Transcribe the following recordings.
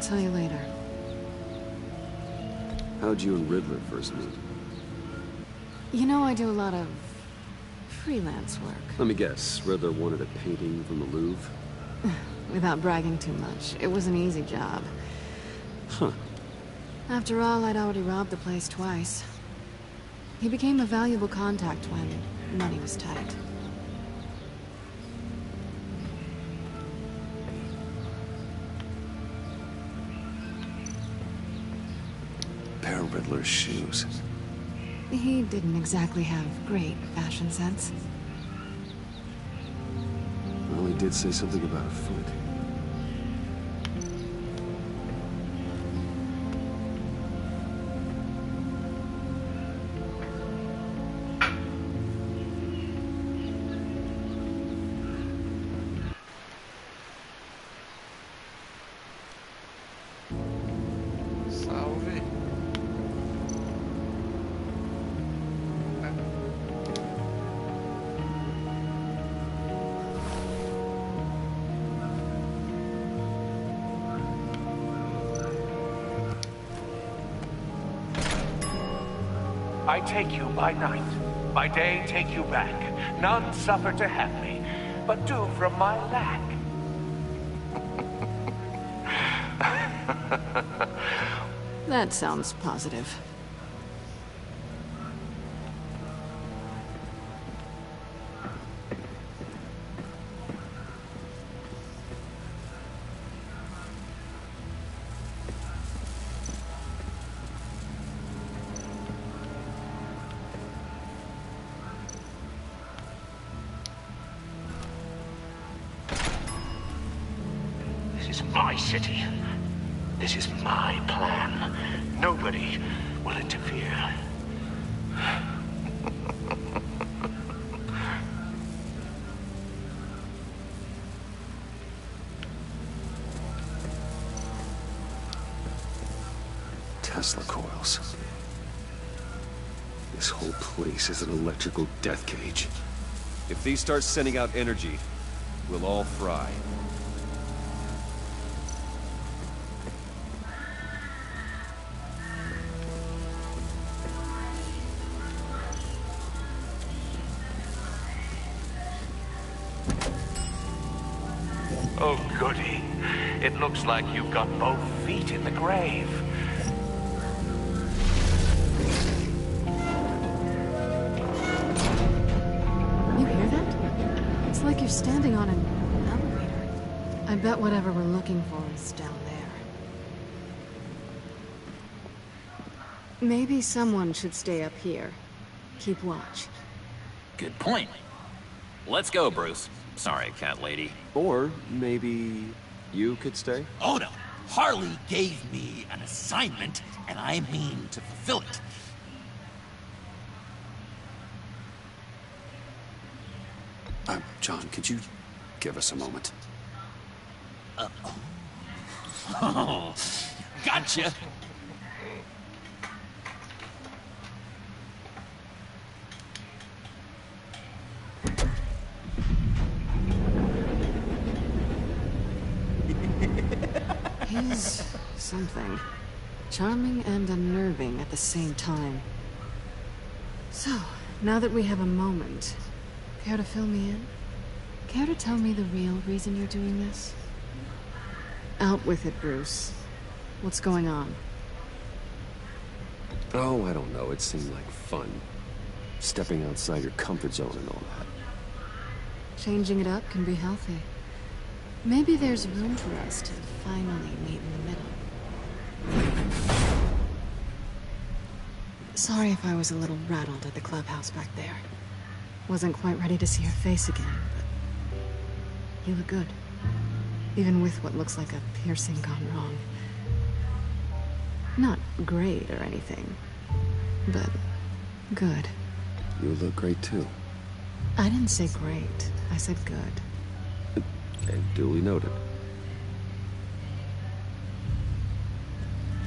tell you later. How'd you and Riddler first meet? You know, I do a lot of freelance work. Let me guess, Riddler wanted a painting from the Louvre? Without bragging too much, it was an easy job. Huh. After all, I'd already robbed the place twice. He became a valuable contact when money was tight. Pair of Riddler's shoes. He didn't exactly have great fashion sense. Well, he did say something about a foot. Salve. I take you by night, by day take you back. None suffer to have me, but do from my lack. That sounds positive. This is my city. This is my plan. Nobody will interfere. Tesla coils. This whole place is an electrical death cage. If these start sending out energy, we'll all fry. Oh, goody. It looks like you've got both feet in the grave. You hear that? It's like you're standing on an elevator. I bet whatever we're looking for is down there. Maybe someone should stay up here. Keep watch. Good point. Let's go, Bruce. Sorry, cat lady. Or maybe you could stay? Oh no, Harley gave me an assignment, and I mean to fulfill it. John, could you give us a moment? Oh, gotcha. He's something. Charming and unnerving at the same time. So, now that we have a moment, care to fill me in? Care to tell me the real reason you're doing this? Out with it, Bruce. What's going on? Oh, I don't know. It seemed like fun. Stepping outside your comfort zone and all that. Changing it up can be healthy. Maybe there's room for us to finally meet in the middle. Sorry if I was a little rattled at the clubhouse back there. Wasn't quite ready to see your face again, but you look good. Even with what looks like a piercing gone wrong. Not great or anything, but good. You look great too. I didn't say great, I said good. Okay, duly noted.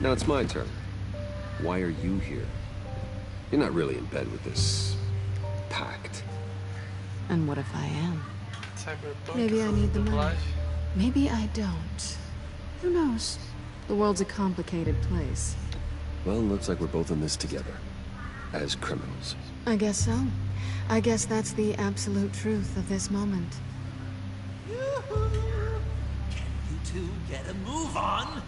Now it's my turn. Why are you here? You're not really in bed with this pact. And what if I am? Cyberpunk Maybe I need the money. dublagem. Maybe I don't. Who knows? The world's a complicated place. Well, looks like we're both in this together. As criminals. I guess so. I guess that's the absolute truth of this moment. Yoo-hoo! Can you two get a move on?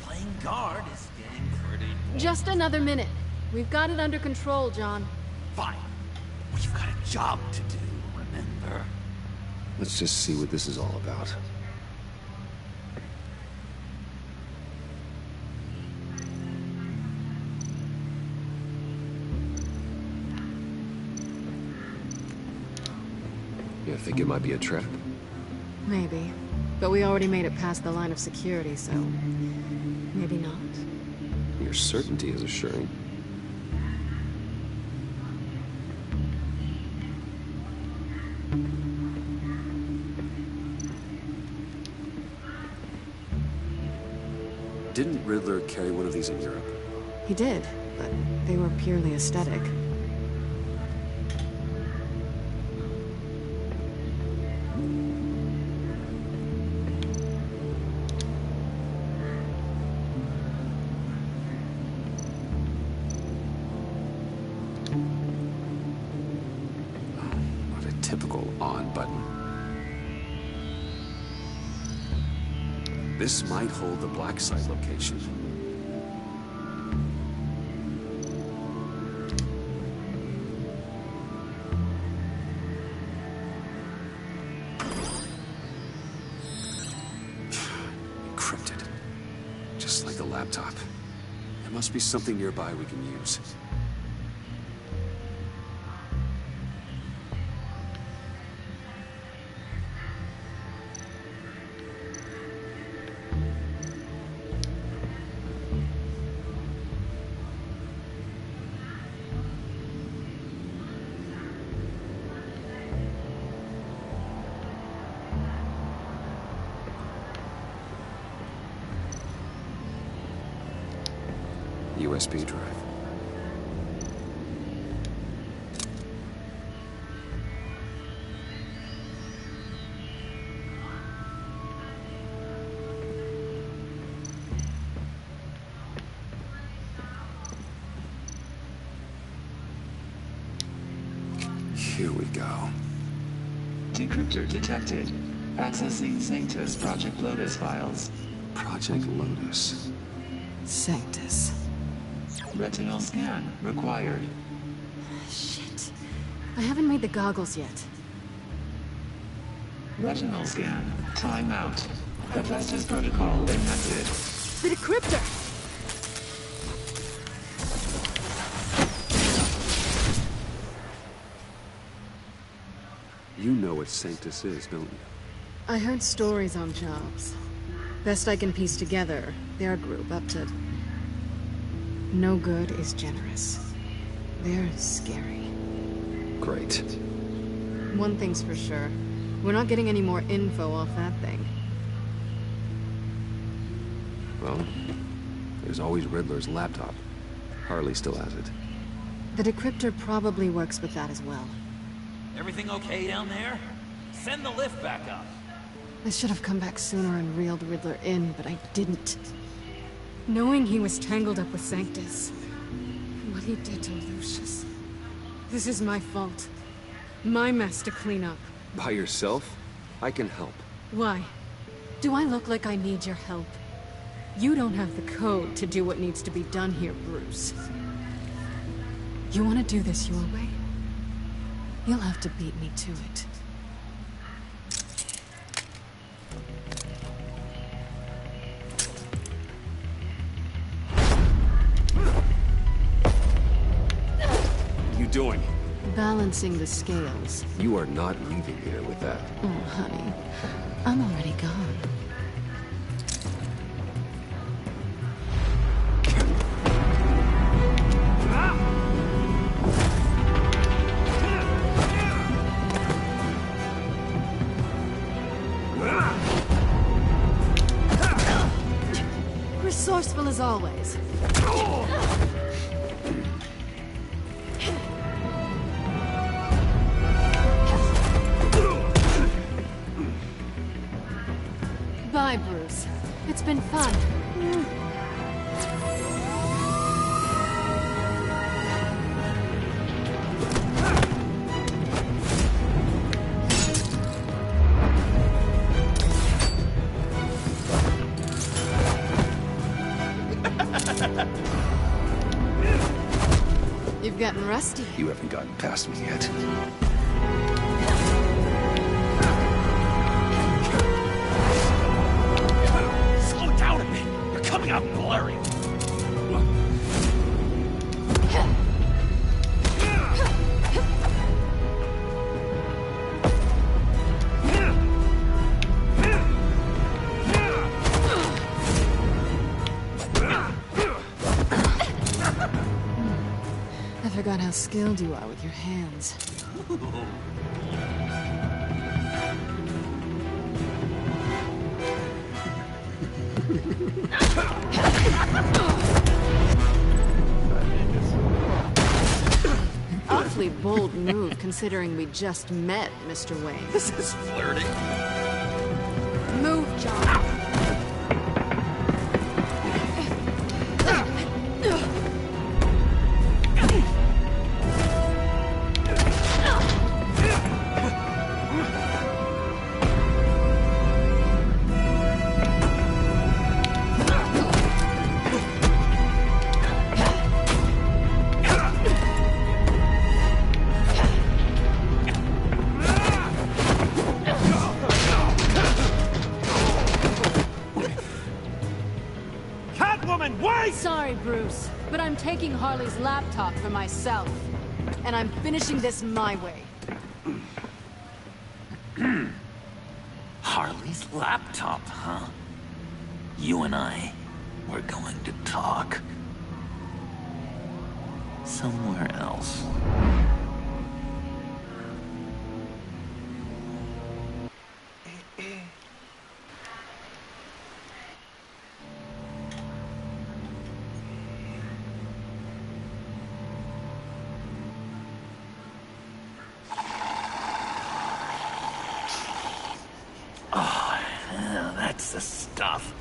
Playing guard is getting pretty boring. Just another minute. We've got it under control, John. Fine. We've got a job to do, remember? Let's just see what this is all about. You think it might be a trap? Maybe. But we already made it past the line of security, so... maybe not. Your certainty is assuring. Didn't Riddler carry one of these in Europe? He did, but they were purely aesthetic. What a typical on button. This might hold the black site location. Encrypted. Just like the laptop. There must be something nearby we can use. USB drive. Here we go. Decryptor detected. Accessing Sanctus Project Lotus files. Project Lotus. Sanctus. Retinal scan required. Shit. I haven't made the goggles yet. Retinal scan. Timeout. Hephaestus protocol enacted. The decryptor! You know what Sanctus is, don't you? I heard stories on jobs. Best I can piece together, their group up to... no good is generous. They're scary. Great. One thing's for sure. We're not getting any more info off that thing. Well, there's always Riddler's laptop. Harley still has it. The decryptor probably works with that as well. Everything okay down there? Send the lift back up. I should have come back sooner and reeled Riddler in, but I didn't. Knowing he was tangled up with Sanctus, what he did to Lucius. This is my fault. My mess to clean up. By yourself? I can help. Why? Do I look like I need your help? You don't have the code to do what needs to be done here, Bruce. You want to do this your way? You'll have to beat me to it. What are you doing? Balancing the scales. You are not leaving here with that. Oh, honey. I'm already gone. Resourceful as always. Bye, Bruce. It's been fun. You've gotten rusty. You haven't gotten past me yet. Slow down a bit. You're coming out blurry. I forgot how skilled you are with your hands. Awfully bold move, considering we just met, Mr. Wayne. This is flirting. Move, John. Sorry, Bruce, but I'm taking Harley's laptop for myself. And I'm finishing this my way. Harley's laptop, huh? You and I, we're going to talk. Somewhere else. That's the stuff.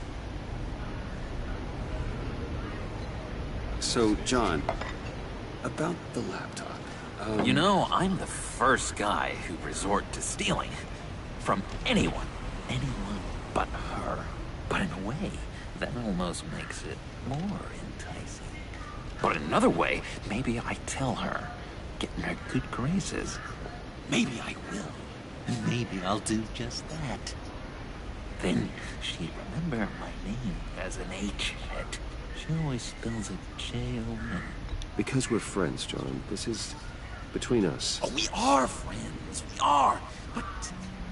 So, John, about the laptop. You know, I'm the first guy who resort to stealing. From anyone. Anyone but her. But in a way, that almost makes it more enticing. But another way, maybe I tell her. Get in her good graces. Maybe I will. And maybe I'll do just that. Then she'd remember my name as an H hit. She always spells it J-O-N. Because we're friends, John. This is between us. Oh, we are friends. We are. But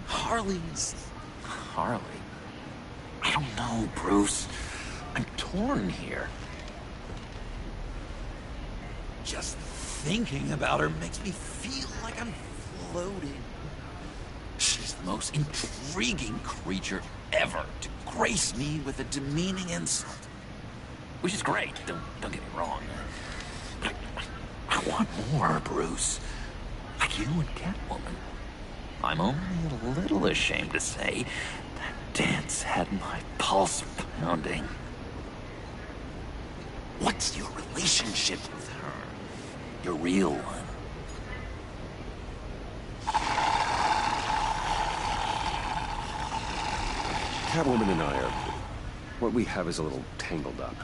Harley's... Harley? I don't know, Bruce. I'm torn here. Just thinking about her makes me feel like I'm floating. She's the most intriguing creature ever to grace me with a demeaning insult. Which is great, don't get me wrong. But I want more, Bruce. Like you and Catwoman. I'm only a little ashamed to say that dance had my pulse pounding. What's your relationship with her? Your real one? Catwoman and I are... what we have is a little tangled up.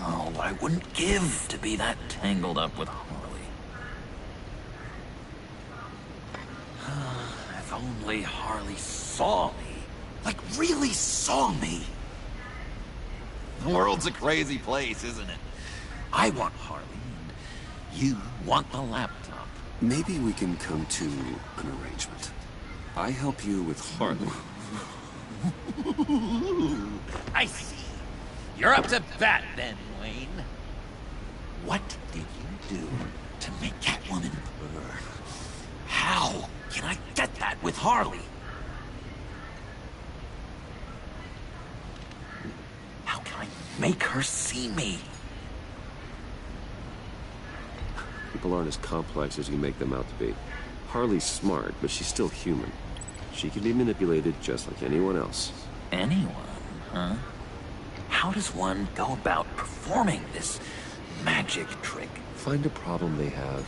Oh, I wouldn't give to be that tangled up with Harley. If only Harley saw me. Like, really saw me. The world's a crazy place, isn't it? I want Harley, and you want the laptop. Maybe we can come to an arrangement. I help you with Harley. I see. You're up to bat then, Wayne. What did you do to make Catwoman purr? How can I get that with Harley? How can I make her see me? People aren't as complex as you make them out to be. Harley's smart, but she's still human. She can be manipulated just like anyone else. Anyone, huh? How does one go about performing this magic trick? Find a problem they have,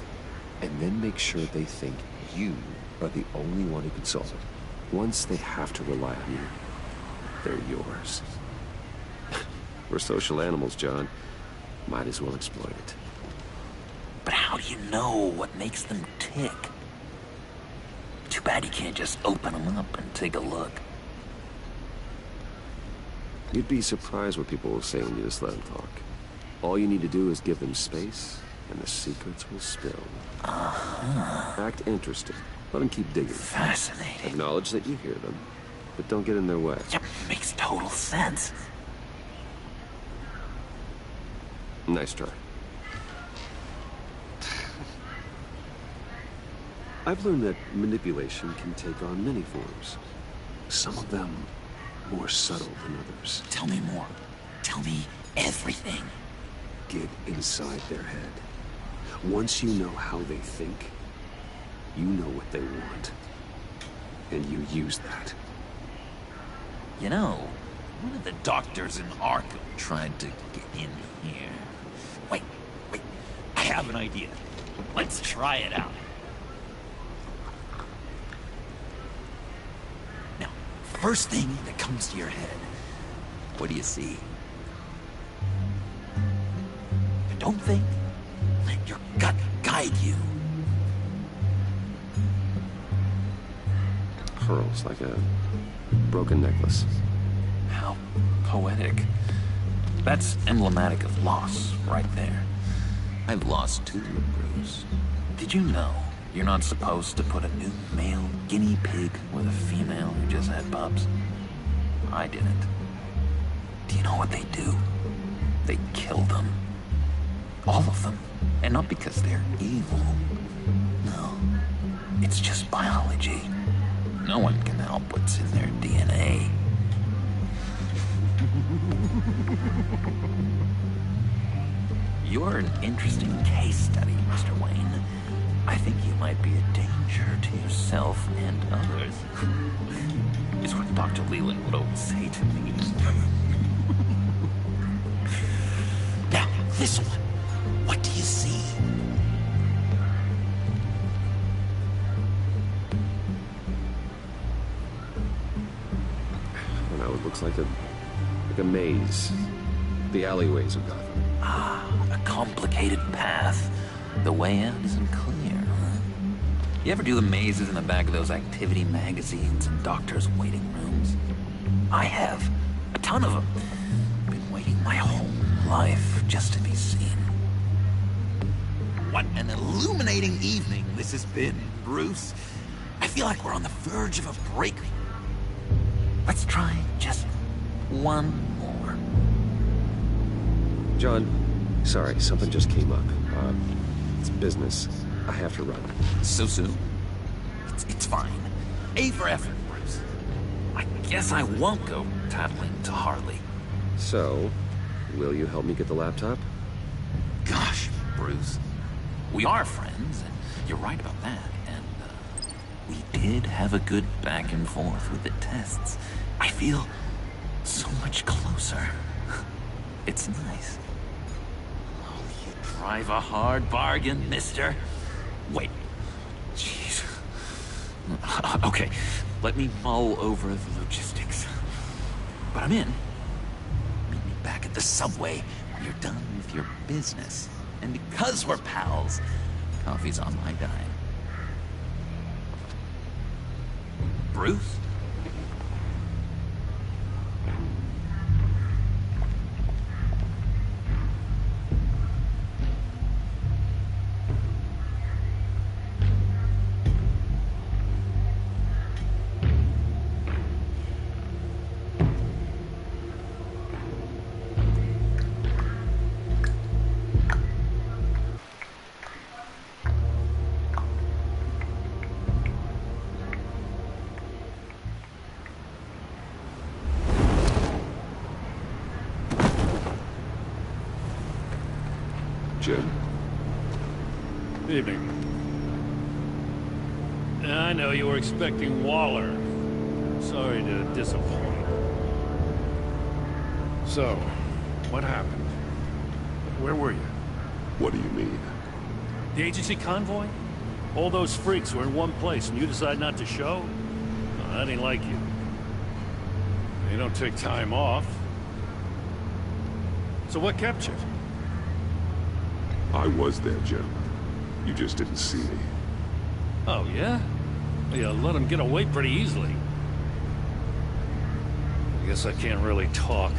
and then make sure they think you are the only one who can solve it. Once they have to rely on you, they're yours. We're social animals, John. Might as well exploit it. But how do you know what makes them tick? Too bad you can't just open them up and take a look. You'd be surprised what people will say when you just let them talk. All you need to do is give them space, and the secrets will spill. Act interested. Let them keep digging. Fascinating. Acknowledge that you hear them, but don't get in their way. Yep, makes total sense. Nice try. I've learned that manipulation can take on many forms. Some of them more subtle than others. Tell me more. Tell me everything. Get inside their head. Once you know how they think, you know what they want. And you use that. You know, one of the doctors in Arkham tried to get in here. Wait. I have an idea. Let's try it out. Now, first thing that comes to your head, what do you see? Don't think. Let your gut guide you. Pearls, like a broken necklace. How poetic. That's emblematic of loss, right there. I've lost too, Bruce. Did you know you're not supposed to put a new male guinea pig with a female who just had pups? I didn't. Do you know what they do? They kill them. All of them. And not because they're evil. No. It's just biology. No one can help what's in their DNA. You're an interesting case study, Mr. Wayne. I think you might be a danger to yourself and others. It's what Dr. Leland would always say to me. Now, this one. What do you see? Well, it looks like a maze. The alleyways of Gotham. A complicated path. The way out isn't clear, huh? You ever do the mazes in the back of those activity magazines and doctors' waiting rooms? I have. A ton of them. Been waiting my whole life just to be seen. What an illuminating evening this has been, Bruce. I feel like we're on the verge of a breakthrough. Let's try just one more. John, sorry, something just came up. It's business. I have to run. So soon? It's fine. A for effort, Bruce. I guess I won't go tattling to Harley. So, will you help me get the laptop? Gosh, Bruce. We are friends, and you're right about that. And, we did have a good back and forth with the tests. I feel so much closer. It's nice. Oh, you drive a hard bargain, mister. Wait. Jeez. Okay, let me mull over the logistics. But I'm in. Meet me back at the subway when you're done with your business. And because we're pals, coffee's on my dime. Bruce? Jim? Evening. I know you were expecting Waller. Sorry to disappoint. So, what happened? Where were you? What do you mean? The agency convoy? All those freaks were in one place and you decide not to show? No, that ain't like you. You don't take time off. So what kept you? I was there, Jim. You just didn't see me. Oh, yeah? You let him get away pretty easily. I guess I can't really talk.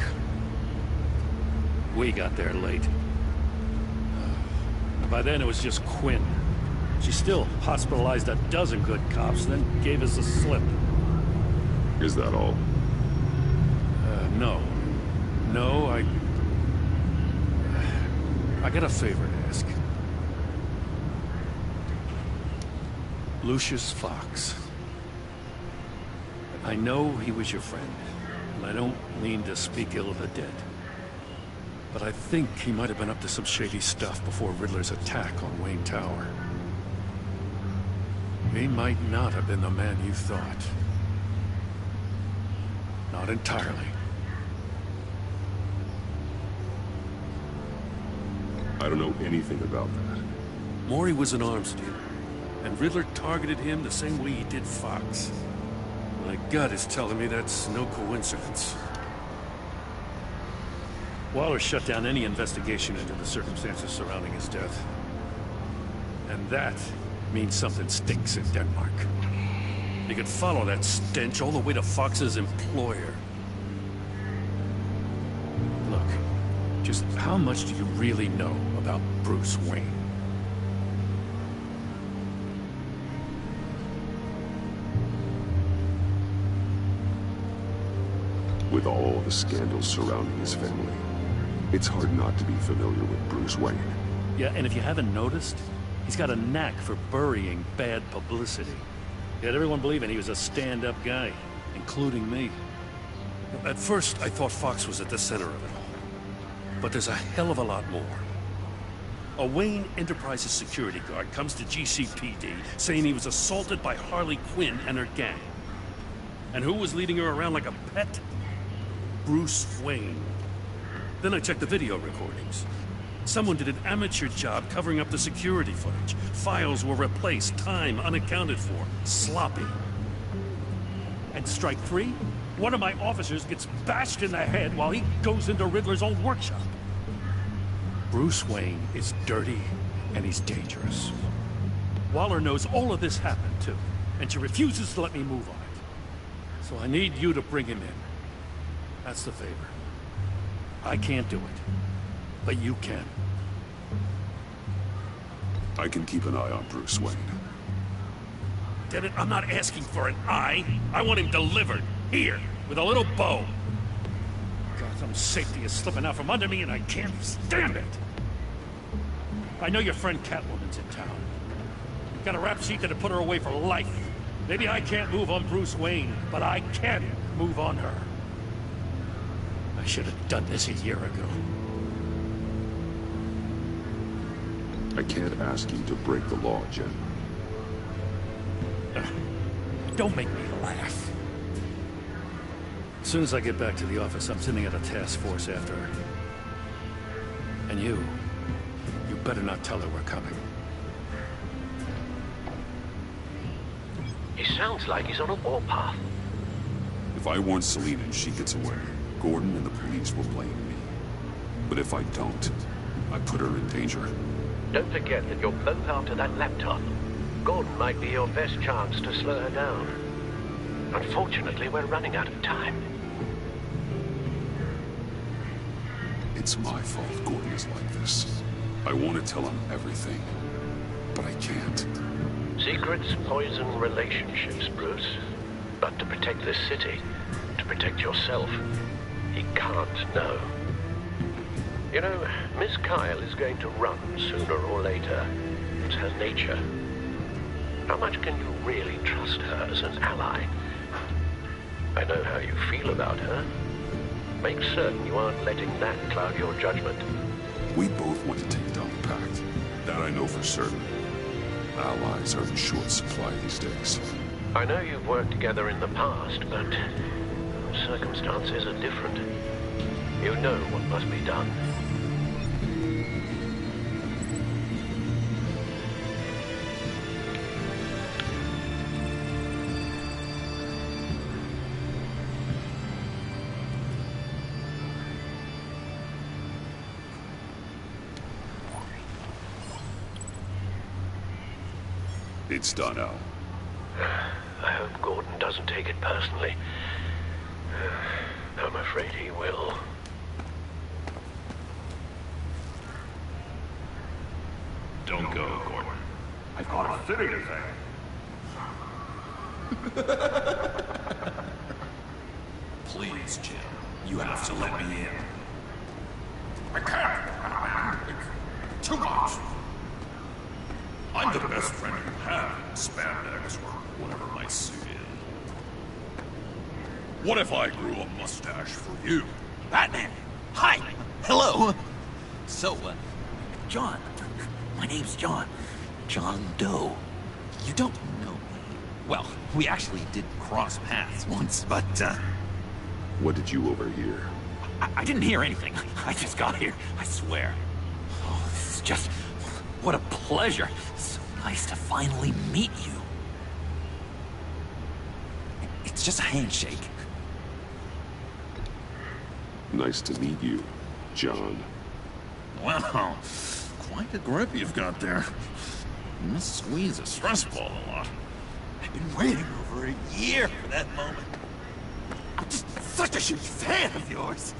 We got there late. By then it was just Quinn. She still hospitalized a dozen good cops, then gave us the slip. Is that all? No. No, I got a favor to ask. Lucius Fox. I know he was your friend, and I don't mean to speak ill of the dead. But I think he might have been up to some shady stuff before Riddler's attack on Wayne Tower. He might not have been the man you thought. Not entirely. I don't know anything about that. Maury was an arms dealer, and Riddler targeted him the same way he did Fox. My gut is telling me that's no coincidence. Waller shut down any investigation into the circumstances surrounding his death. And that means something stinks in Denmark. You could follow that stench all the way to Fox's employer. Look, just how much do you really know about Bruce Wayne? With all the scandals surrounding his family, it's hard not to be familiar with Bruce Wayne. Yeah, and if you haven't noticed, he's got a knack for burying bad publicity. He had everyone believing he was a stand-up guy, including me. At first, I thought Fox was at the center of it all. But there's a hell of a lot more. A Wayne Enterprises security guard comes to GCPD saying he was assaulted by Harley Quinn and her gang. And who was leading her around like a pet? Bruce Wayne. Then I checked the video recordings. Someone did an amateur job covering up the security footage. Files were replaced, time unaccounted for, sloppy. And strike three? One of my officers gets bashed in the head while he goes into Riddler's old workshop. Bruce Wayne is dirty and he's dangerous. Waller knows all of this happened too, and she refuses to let me move on it. So I need you to bring him in. That's the favor. I can't do it, but you can. I can keep an eye on Bruce Wayne. Damn it, I'm not asking for an eye. I want him delivered, here, with a little bow. Gotham's safety is slipping out from under me and I can't stand it. I know your friend Catwoman's in town. Got a rap sheet that'd put her away for life. Maybe I can't move on Bruce Wayne, but I can move on her. I should have done this a year ago. I can't ask you to break the law, Jen. Don't make me laugh. As soon as I get back to the office, I'm sending out a task force after her. And you better not tell her we're coming. He sounds like he's on a warpath. If I warn Selina and she gets away, Gordon and the police will blame me. But if I don't, I put her in danger. Don't forget that you're both after that laptop. Gordon might be your best chance to slow her down. Unfortunately, we're running out of time. It's my fault Gordon is like this. I want to tell him everything, but I can't. Secrets poison relationships, Bruce. But to protect this city, to protect yourself, he can't know. You know, Miss Kyle is going to run sooner or later. It's her nature. How much can you really trust her as an ally? I know how you feel about her. Make certain you aren't letting that cloud your judgment. We both want to take down the Pact. That I know for certain. Allies are in short supply these days. I know you've worked together in the past, but circumstances are different. You know what must be done. It's done, Al. I hope Gordon doesn't take it personally. I'm afraid he will. Don't go, Gordon. I've got a city to save. Please, Jim. You have to let me in. I can't. It's too much. I'm the best friend you have in spandex or whatever might suit in. What if I grew a mustache for you? Batman! Hi! Hello! So, John. My name's John. John Doe. You don't know me. Well, we actually did cross paths once, but, What did you overhear? I didn't hear anything. I just got here, I swear. Oh, this is just... what a pleasure. So nice to finally meet you. It's just a handshake. Nice to meet you, John. Wow, quite a grip you've got there. You must squeeze a stress ball a lot. I've been waiting over a year for that moment. I'm just such a huge fan of yours.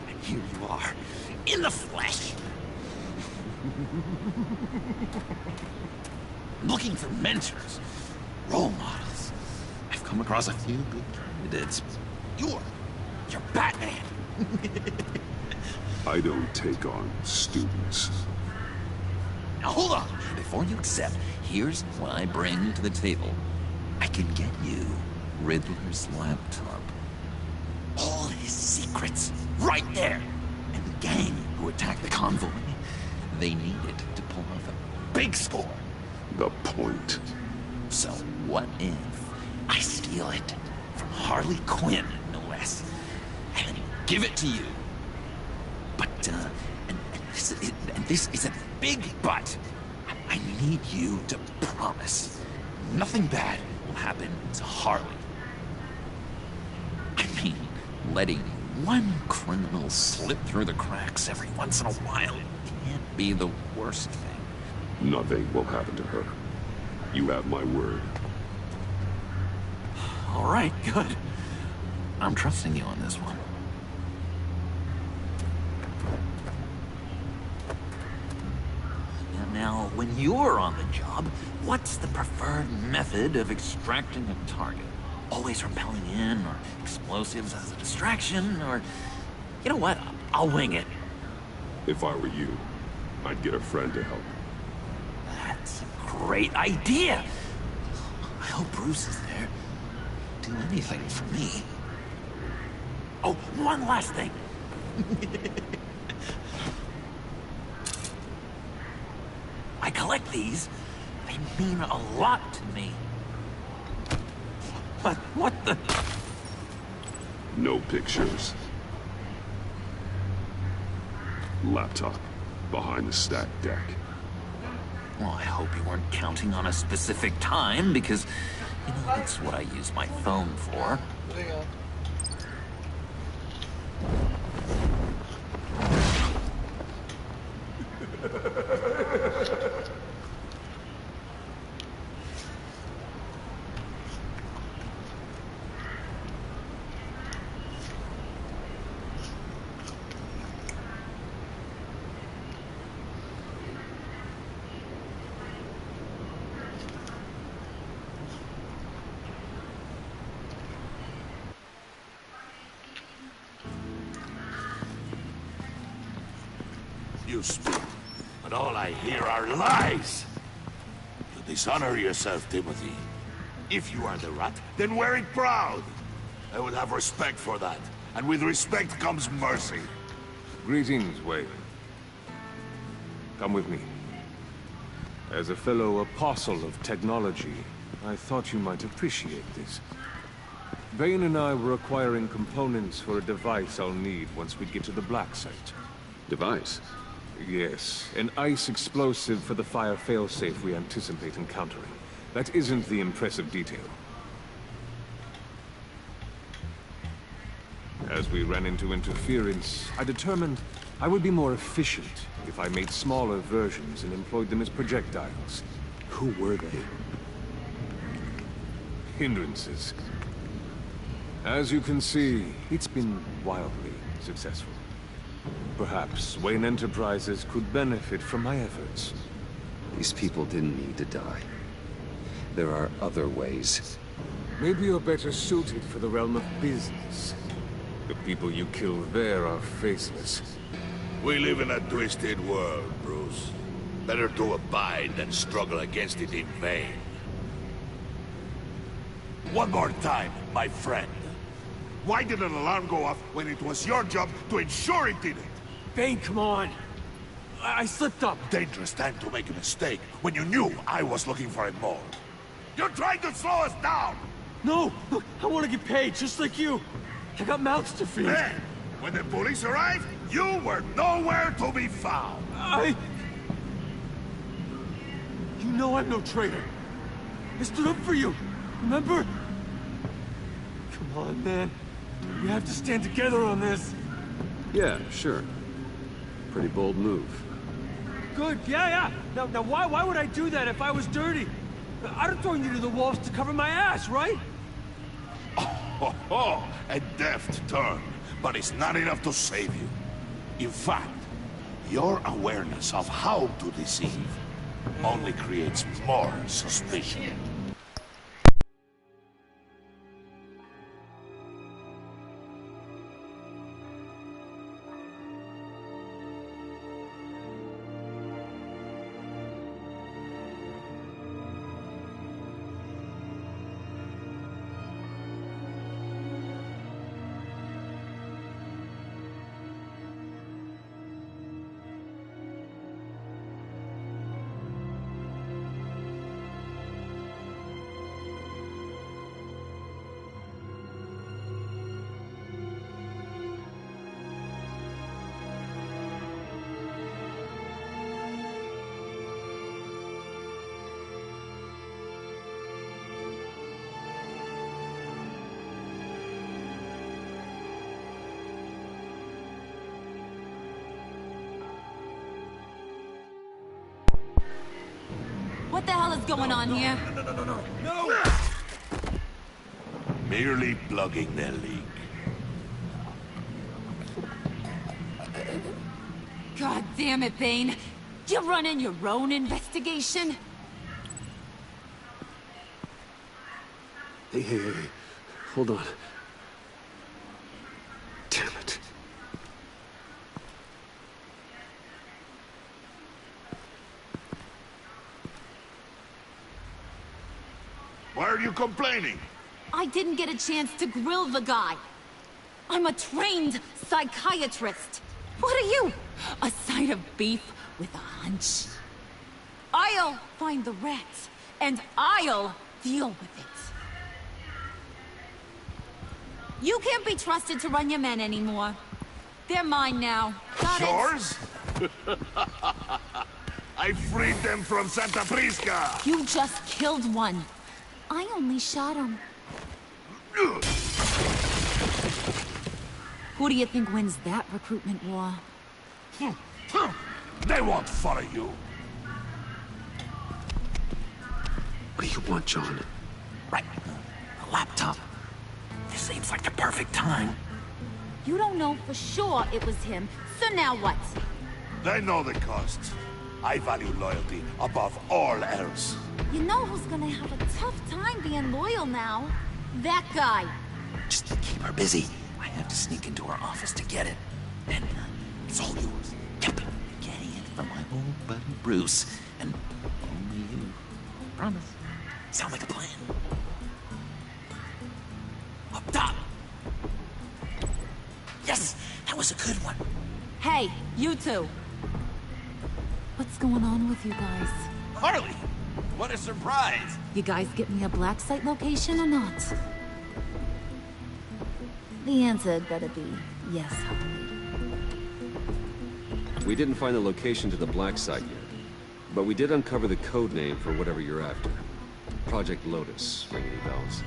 And here you are, in the flesh. Looking for mentors, role models. I've come across a few good candidates. You're Batman. I don't take on students. Now hold on. Before you accept, here's what I bring to the table. I can get you Riddler's laptop. All his secrets, right there. And the gang who attacked the convoy, they needed to pull off a big score. The point. So what if I steal it from Harley Quinn, no less, and then give it to you? But, and this is a big but. I need you to promise nothing bad will happen to Harley. I mean, letting one criminal slip through the cracks every once in a while can't be the worst thing. Nothing will happen to her. You have my word. All right, good. I'm trusting you on this one. Now, when you're on the job, what's the preferred method of extracting a target? Always rappelling in, or explosives as a distraction, or... You know what? I'll wing it. If I were you, I'd get a friend to help. That's a great idea! I hope Bruce is there. Do anything for me. Oh, one last thing. I collect these. They mean a lot to me. But what the... No pictures. Laptop. Behind the stacked deck. Well, I hope you weren't counting on a specific time, because, you know, that's what I use my phone for. You speak, but all I hear are lies. You dishonor yourself, Timothy. If you are the rat, then wear it proud. I would have respect for that, and with respect comes mercy. Greetings, Wayne. Come with me. As a fellow apostle of technology, I thought you might appreciate this. Bane and I were acquiring components for a device I'll need once we get to the Black Site. Device? Yes, an ice explosive for the fire failsafe we anticipate encountering. That isn't the impressive detail. As we ran into interference, I determined I would be more efficient if I made smaller versions and employed them as projectiles. Who were they? hindrances. As you can see, it's been wildly successful. Perhaps Wayne Enterprises could benefit from my efforts. These people didn't need to die. There are other ways. Maybe you're better suited for the realm of business. The people you kill there are faceless. We live in a twisted world, Bruce. Better to abide than struggle against it in vain. One more time, my friend. Why did an alarm go off when it was your job to ensure it didn't? Bane, come on. I slipped up. Dangerous time to make a mistake when you knew I was looking for it more. You're trying to slow us down! No! Look, I want to get paid, just like you. I got mouths to feed. Then, when the police arrived, you were nowhere to be found. You know I'm no traitor. I stood up for you, remember? Come on, man. We have to stand together on this. Yeah, sure. Pretty bold move. Good, yeah. Now why would I do that if I was dirty? I'd have thrown you to the wolves to cover my ass, right? A deft turn, but it's not enough to save you. In fact, your awareness of how to deceive only creates more suspicion. What the hell is going on here? No! Merely plugging their leak. God damn it, Bane. You're running your own investigation? Hey. Hold on. Damn it. Why are you complaining? I didn't get a chance to grill the guy. I'm a trained psychiatrist. What are you? A side of beef with a hunch? I'll find the rats, and I'll deal with it. You can't be trusted to run your men anymore. They're mine now. Got it? Yours? I freed them from Santa Prisca! You just killed one. I only shot him. Who do you think wins that recruitment war? They won't follow you. What do you want, John? Right. A laptop. This seems like the perfect time. You don't know for sure it was him, so now what? They know the cost. I value loyalty above all else. You know who's gonna have a tough time being loyal now? That guy. Just keep her busy. I have to sneak into her office to get it. Then it's all yours. Yep. Getting it from my old buddy Bruce. And only you. Promise. Sound like a plan. Up top. Yes! That was a good one. Hey, you two. What's going on with you guys? Harley! What a surprise! You guys get me a black site location or not? The answer had better be yes, Harley. We didn't find the location to the black site yet, but we did uncover the code name for whatever you're after. Project Lotus. Ring any bells?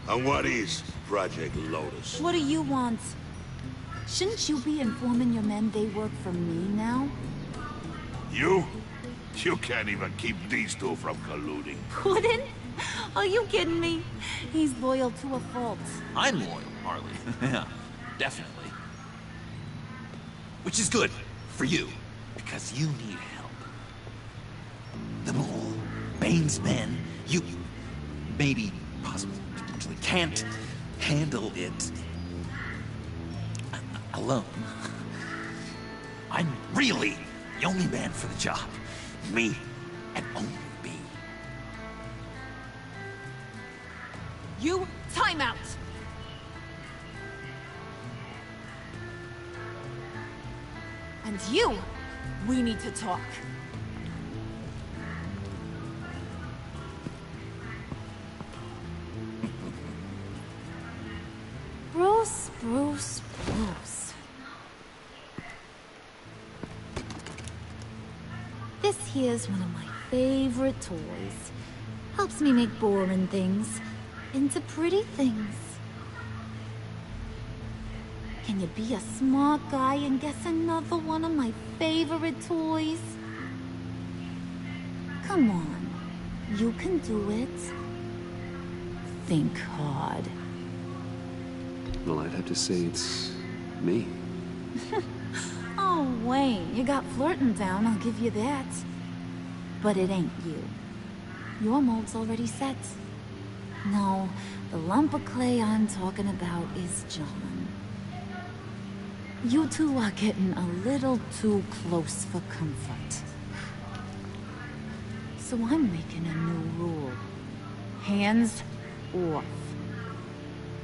And what is Project Lotus? What do you want? Shouldn't you be informing your men they work for me now? You? You can't even keep these two from colluding. Puddin'? Are you kidding me? He's loyal to a fault. I'm loyal, Harley. Yeah, definitely. Which is good for you, because you need help. The Mole, Bane's men, you maybe, possibly, potentially can't handle it alone. I'm really the only man for the job. Me and only me. You, time out! And you, we need to talk. Bruce. This here's one of my favorite toys. Helps me make boring things into pretty things. Can you be a smart guy and guess another one of my favorite toys? Come on, you can do it. Think hard. Well, I'd have to say it's me. Oh, Wayne, you got flirting down, I'll give you that. But it ain't you. Your mold's already set. No, the lump of clay I'm talking about is John. You two are getting a little too close for comfort. So I'm making a new rule. Hands off.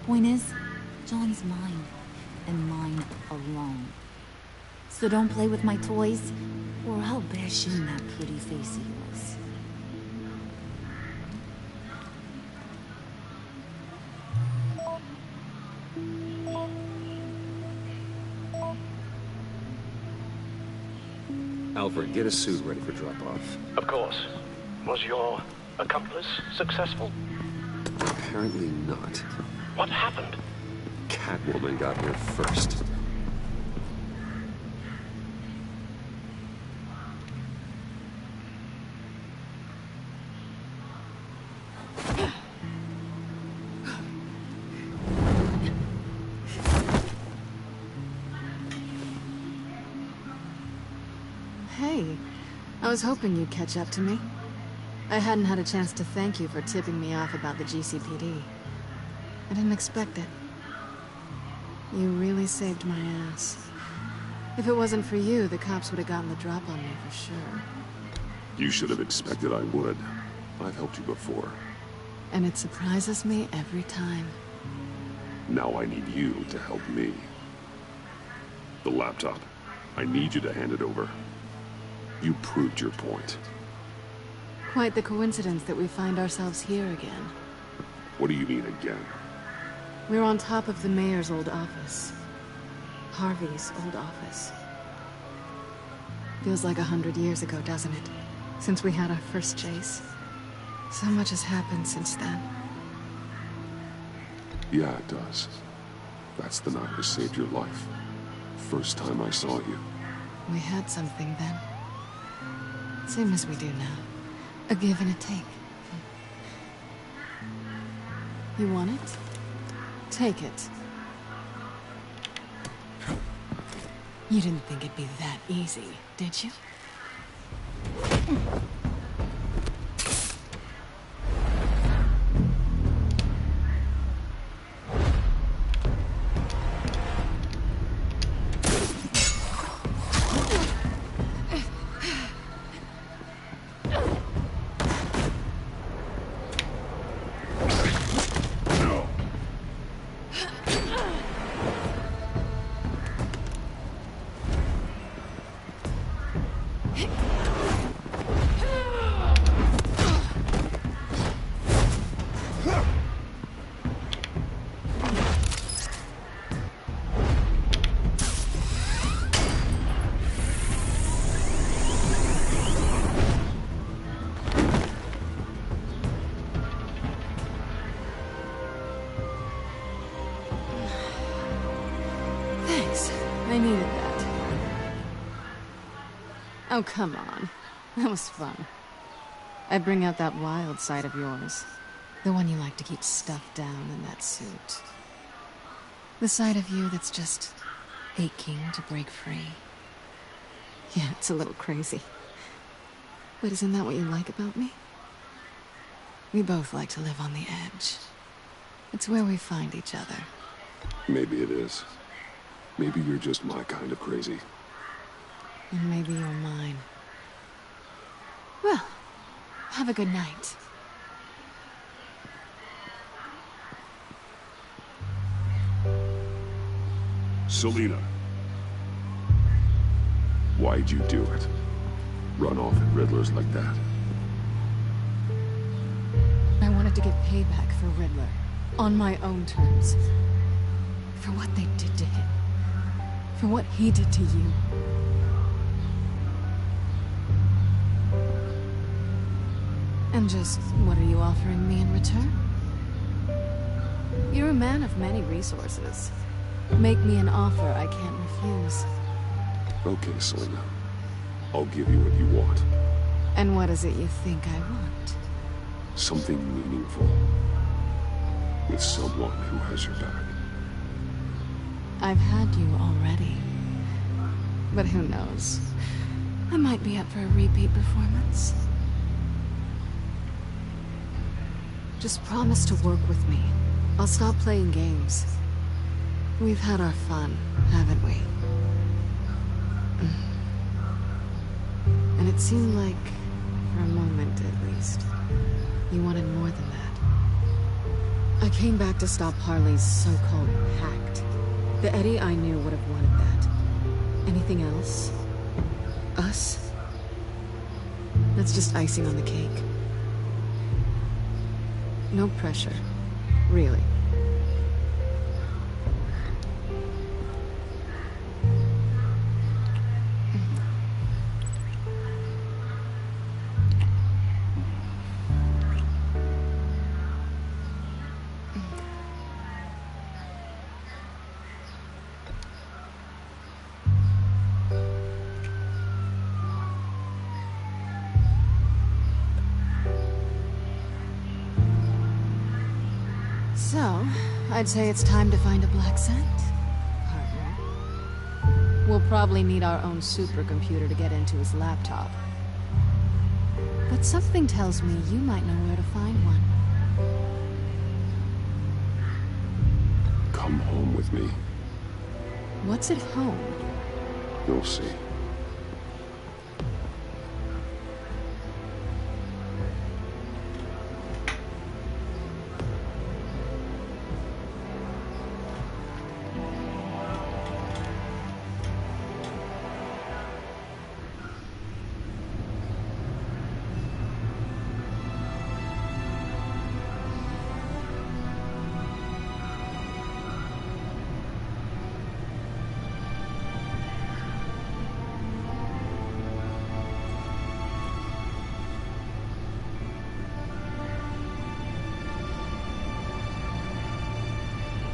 Point is, John's mine, and mine alone. So don't play with my toys, or I'll bash in that pretty face of yours. Alfred, get a suit ready for drop-off. Of course. Was your accomplice successful? Apparently not. What happened? Catwoman got here first. Hey, I was hoping you'd catch up to me. I hadn't had a chance to thank you for tipping me off about the GCPD. I didn't expect it. You really saved my ass. If it wasn't for you, the cops would have gotten the drop on me for sure. You should have expected I would. I've helped you before. And it surprises me every time. Now I need you to help me. The laptop. I need you to hand it over. You proved your point. Quite the coincidence that we find ourselves here again. What do you mean again? We're on top of the mayor's old office. Harvey's old office. Feels like 100 years ago, doesn't it? Since we had our first chase. So much has happened since then. Yeah, it does. That's the night I saved your life. First time I saw you. We had something then. Same as we do now. A give and a take. You want it? Take it. You didn't think it'd be that easy, did you? I needed that. Oh, come on. That was fun. I bring out that wild side of yours. The one you like to keep stuffed down in that suit. The side of you that's just aching to break free. Yeah, it's a little crazy. But isn't that what you like about me? We both like to live on the edge. It's where we find each other. Maybe it is. Maybe you're just my kind of crazy. And maybe you're mine. Well, have a good night. Selina. Why'd you do it? Run off at Riddlers like that? I wanted to get payback for Riddler. On my own terms. For what they did to him. For what he did to you. And just, what are you offering me in return? You're a man of many resources. Make me an offer I can't refuse. Okay, Selina. I'll give you what you want. And what is it you think I want? Something meaningful. With someone who has your back. I've had you already. But who knows? I might be up for a repeat performance. Just promise to work with me. I'll stop playing games. We've had our fun, haven't we? And it seemed like, for a moment at least, you wanted more than that. I came back to stop Harley's so-called pact. The Eddie I knew would have wanted that. Anything else? Us? That's just icing on the cake. No pressure. Really. So, I'd say it's time to find a black scent, partner. We'll probably need our own supercomputer to get into his laptop. But something tells me you might know where to find one. Come home with me. What's at home? You'll see.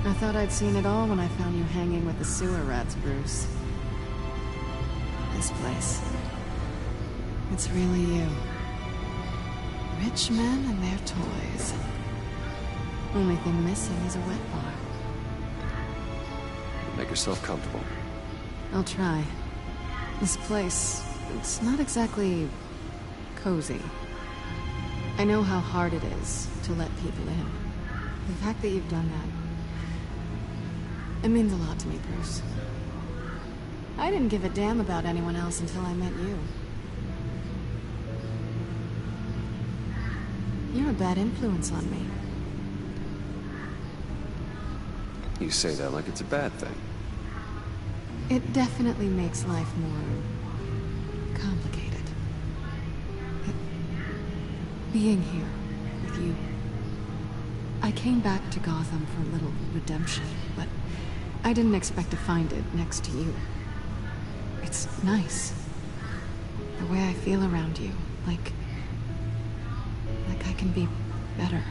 I thought I'd seen it all when I found you hanging with the sewer rats, Bruce. This place. It's really you. Rich men and their toys. Only thing missing is a wet bar. Make yourself comfortable. I'll try. This place, it's not exactly cozy. I know how hard it is to let people in. The fact that you've done that, it means a lot to me, Bruce. I didn't give a damn about anyone else until I met you. You're a bad influence on me. You say that like it's a bad thing. It definitely makes life more complicated. Being here with you. I came back to Gotham for a little redemption, but I didn't expect to find it next to you. It's nice. The way I feel around you, like I can be better.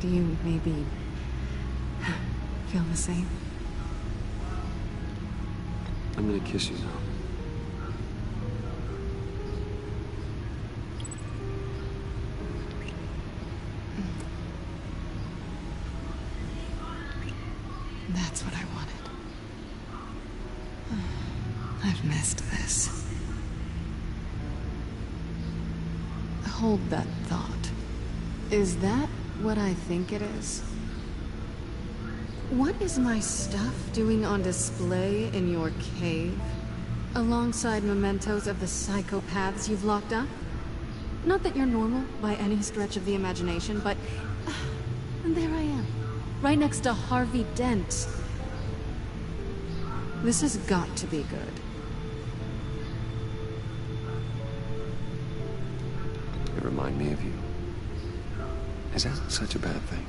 Do you maybe feel the same? I'm gonna kiss you now. I've missed this. Hold that thought. Is that what I think it is? What is my stuff doing on display in your cave? Alongside mementos of the psychopaths you've locked up? Not that you're normal by any stretch of the imagination, but... and there I am, right next to Harvey Dent. This has got to be good. They remind me of you. Is that such a bad thing?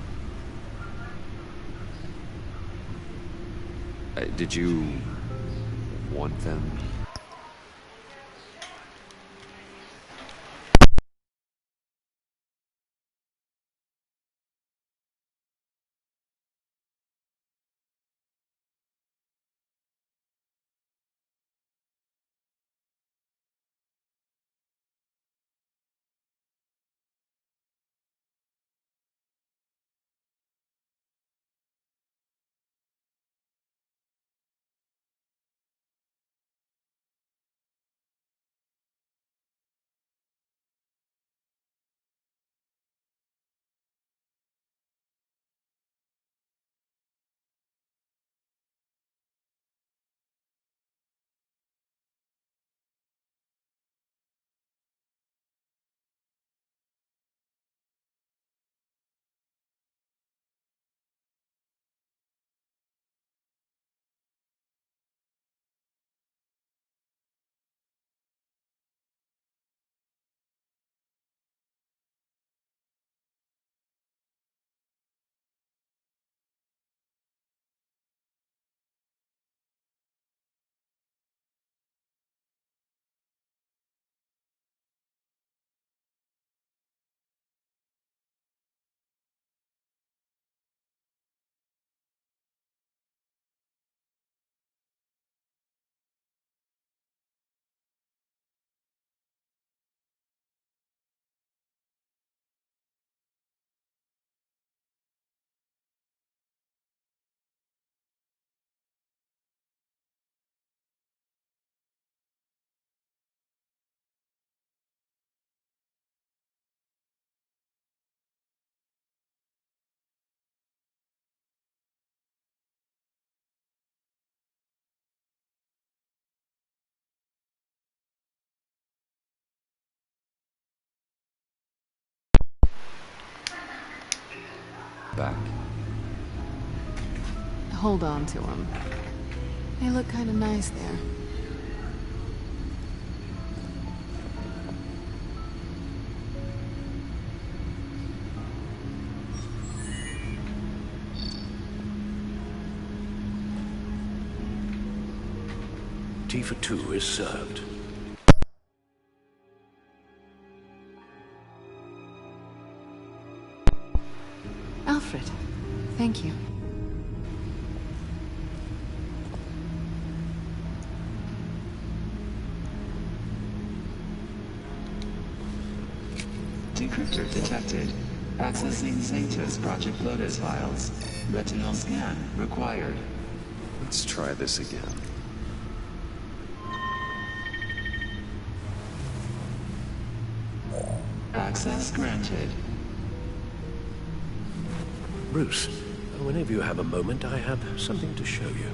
Did you want them? Back. Hold on to them. They look kind of nice there. Tea for two is served. Alfred, thank you. Decryptor detected. Accessing Sanctus Project Lotus files. Retinal scan required. Let's try this again. Access granted. Bruce, whenever you have a moment, I have something to show you.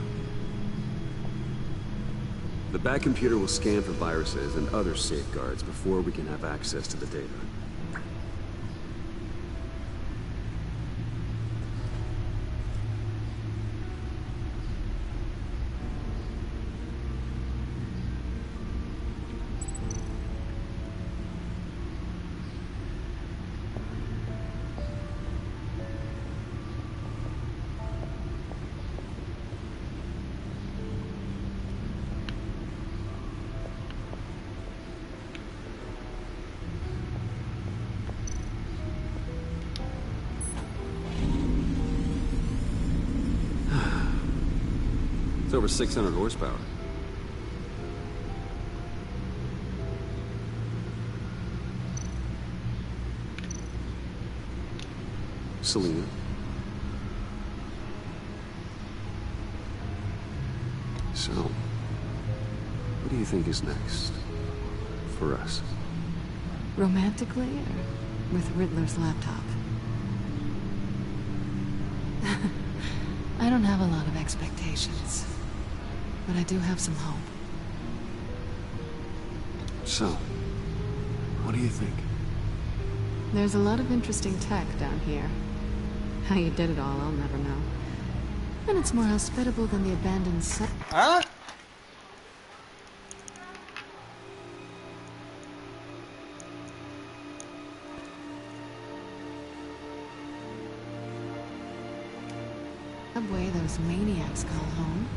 The back computer will scan for viruses and other safeguards before we can have access to the data. It's over 600 horsepower. Selena. So, What do you think is next? For us? Romantically, or with Riddler's laptop? I don't have a lot of expectations, but I do have some hope. So, what do you think? There's a lot of interesting tech down here. How you did it all, I'll never know. And it's more hospitable than the abandoned set. Huh? Subway those maniacs call home.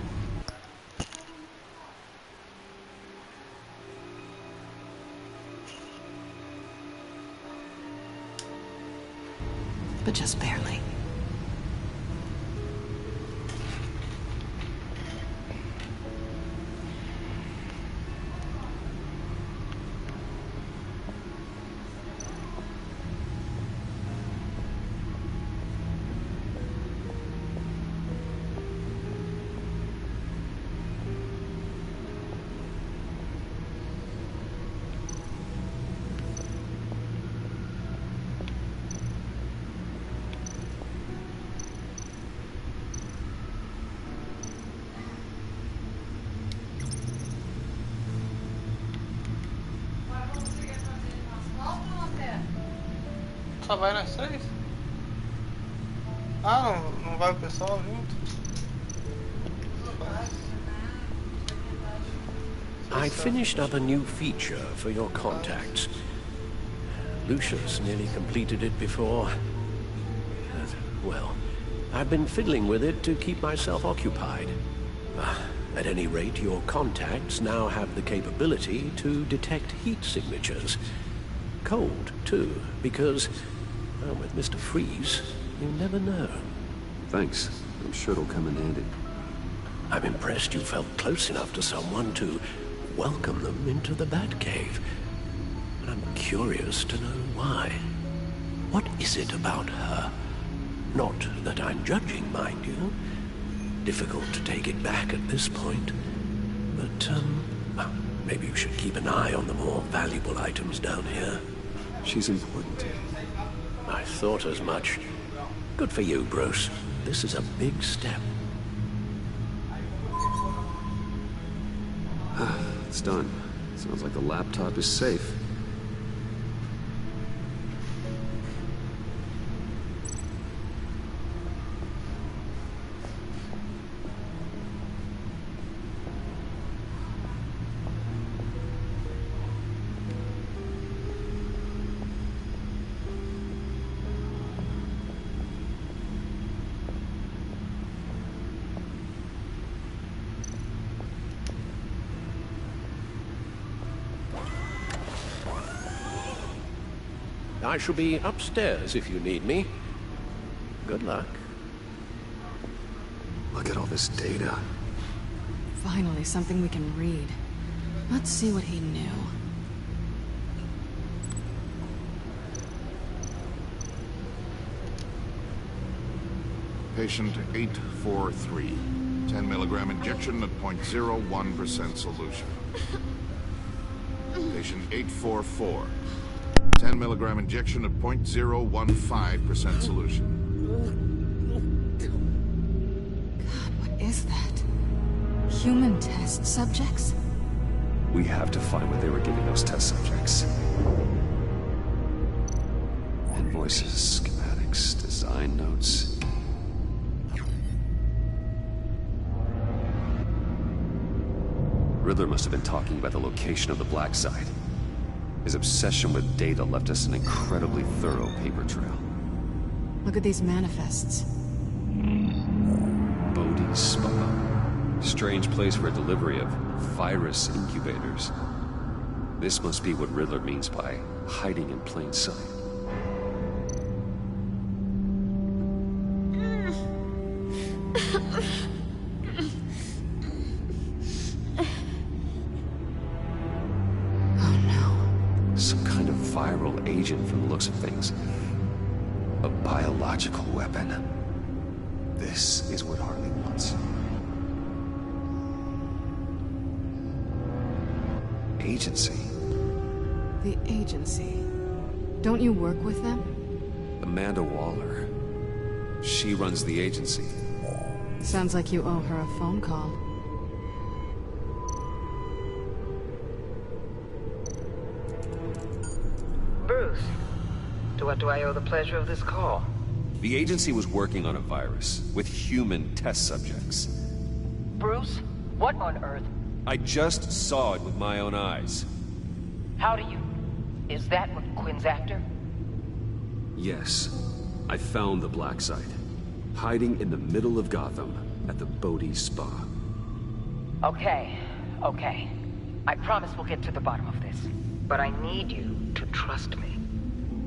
But just barely. Só vai nós três? Ah, não vai o pessoal junto? I finished up a new feature for your contacts. Lucius nearly completed it before. Well, I've been fiddling with it to keep myself occupied. At any rate, your contacts now have the capability to detect heat signatures. Cold, too, because, well, with Mr. Freeze, you never know. Thanks. I'm sure it'll come in handy. I'm impressed you felt close enough to someone to welcome them into the Batcave. And I'm curious to know why. What is it about her? Not that I'm judging, mind you. Difficult to take it back at this point. But, well, maybe you should keep an eye on the more valuable items down here. She's important to you. I thought as much. Good for you, Bruce. This is a big step. It's done. Sounds like the laptop is safe. I shall be upstairs if you need me. Good luck. Look at all this data. Finally, something we can read. Let's see what he knew. Patient 843. 10 milligram injection at 0.01% solution. Patient 844. 10 milligram injection at 0.015% solution. God, what is that? Human test subjects? We have to find what they were giving those test subjects. Invoices, schematics, design notes. Riddler must have been talking about the location of the black site. His obsession with data left us an incredibly thorough paper trail. Look at these manifests. Bodhi's Spa. Strange place for a delivery of virus incubators. This must be what Riddler means by hiding in plain sight. Agent from the looks of things. A biological weapon. This is what Harley wants. Agency? The agency. Don't you work with them? Amanda Waller. She runs the agency. Sounds like you owe her a phone call. Bruce, to what do I owe the pleasure of this call? The agency was working on a virus with human test subjects. Bruce, what on earth? I just saw it with my own eyes. How do you? Is that what Quinn's after? Yes. I found the black site. Hiding in the middle of Gotham at the Bodhi Spa. Okay. I promise we'll get to the bottom of this. But I need you to trust me.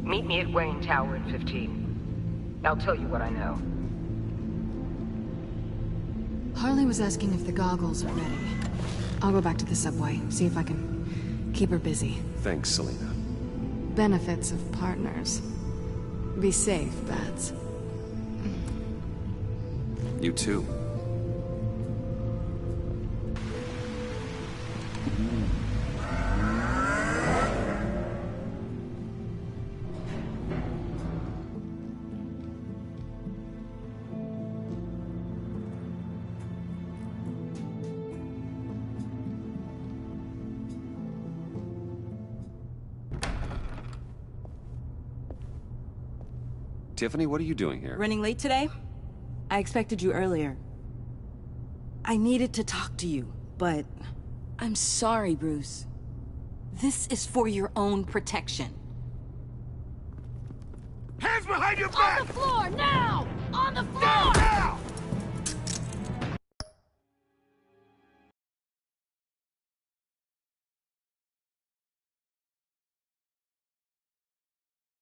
Meet me at Wayne Tower in 15. I'll tell you what I know. Harley was asking if the goggles are ready. I'll go back to the subway, see if I can keep her busy. Thanks, Selena. Benefits of partners. Be safe, Bats. You too. Tiffany, what are you doing here? Running late today? I expected you earlier. I needed to talk to you, but... I'm sorry, Bruce. This is for your own protection. Hands behind your back! On the floor, now! On the floor! Down now!